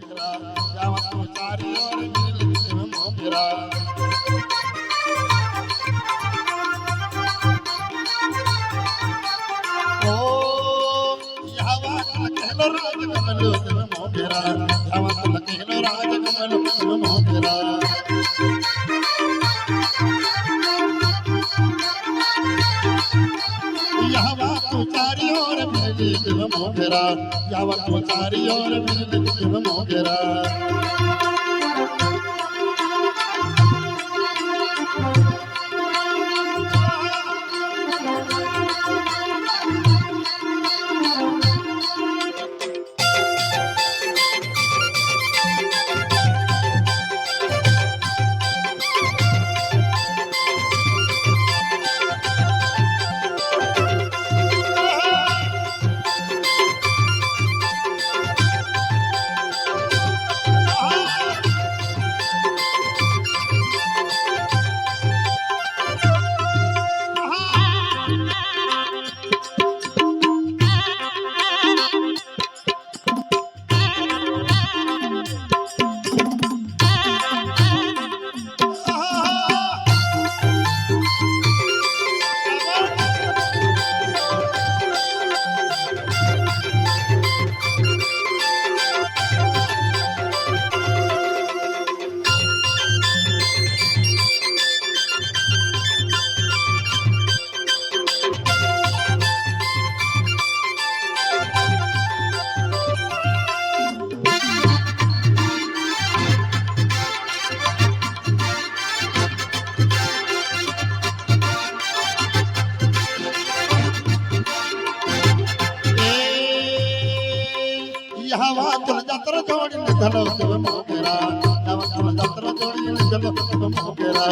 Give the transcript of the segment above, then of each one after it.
मोगरा जावा तो चारी ओर मिल देव मोगरा ओ यावा कहलो राज कमल देव मोगरा जावा तो कहलो राज कमल देव मोगरा यावा तो चारी ओर मिल देव मोगरा यावा तो चारी ओर मिल देव मोगरा यावा तुल जत्र जोड़ी चलो देव मोगरा यावा तुल जत्र जोड़ी चलो देव मोगरा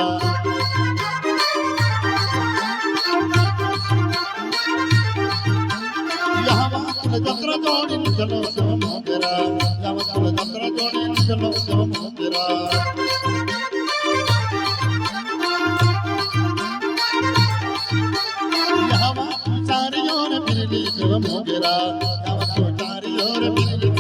यावा तुल जत्र जोड़ी चलो देव मोगरा यावा तुल जत्र जोड़ी चलो देव मोगरा यावा चारी ओर मिली देव मोगरा यावा तो चारी ओर मिली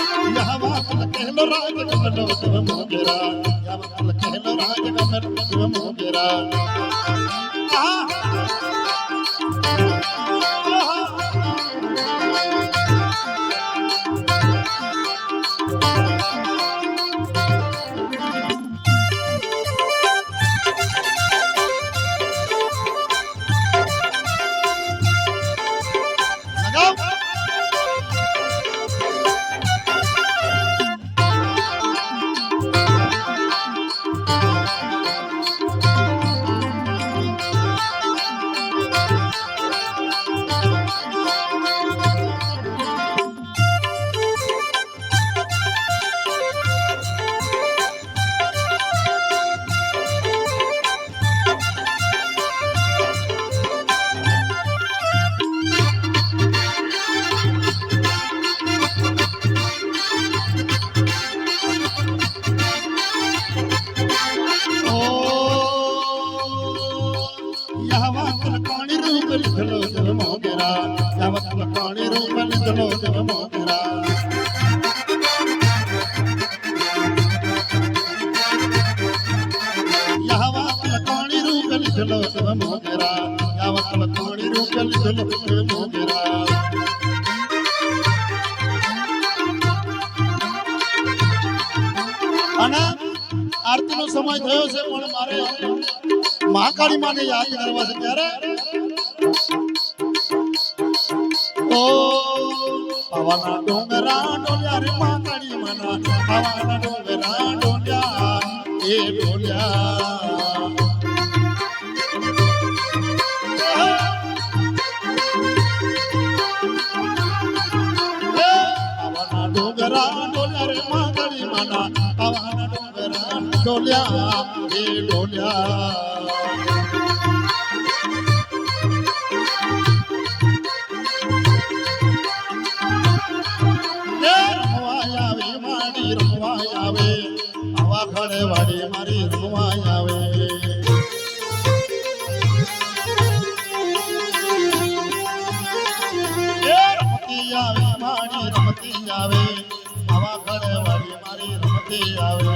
कहलो राज कमल देव मोगरा यावा कहलो राज कमल देव मोगरा लिखलो देव मोगरा यावा तुल काणी रूप लिखलो देव मोगरा यावा तुल काणी रूप लिखलो देव मोगरा यावा तुल काणी रूप लिखलो देव मोगरा અને આરતીનો સમય થયો છે પણ મારે મહાકાળી માને યાદ કરવા છે ત્યારે ઓ આવાના ડોંગરા ડોલ્યા રે મહાકાળી માના આવાના ડોંગરા ડોલ્યા એ ડોલ્યા આવાના ડોંગરા ડોલ્યા રે મહાકાળી માના આવાના ડોંગરા ડોલ્યા એ ડોલ્યા વાડી મારી રૂવાય આવે આવે આવા ઘરે વાળી મારી રમતી આવે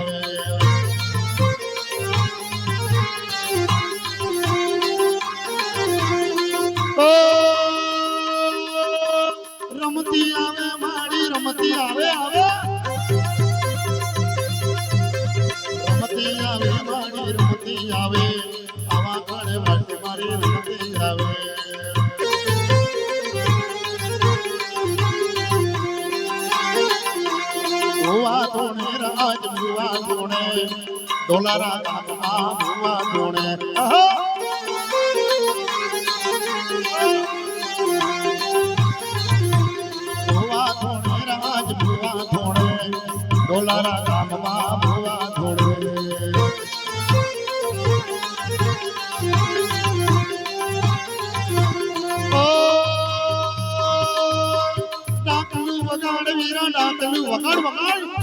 ઓ રમતી આવે મારી રમતી આવે આવે રમતી આવે મારી રમતી આવે આવા ઘરે વાળી મારી રમતી આવે ભુવા ધોણે રાજ ભુવા ધોણે ડોલારા ગામમાં ભુવા ધોણે ભુવા ધોણે રાજ ભુવા ધોણે ડોલારા ગામમાં ભુવા ધોણે ડાકલું વગાડ વીરા ડાકલું વગાડ વગાડ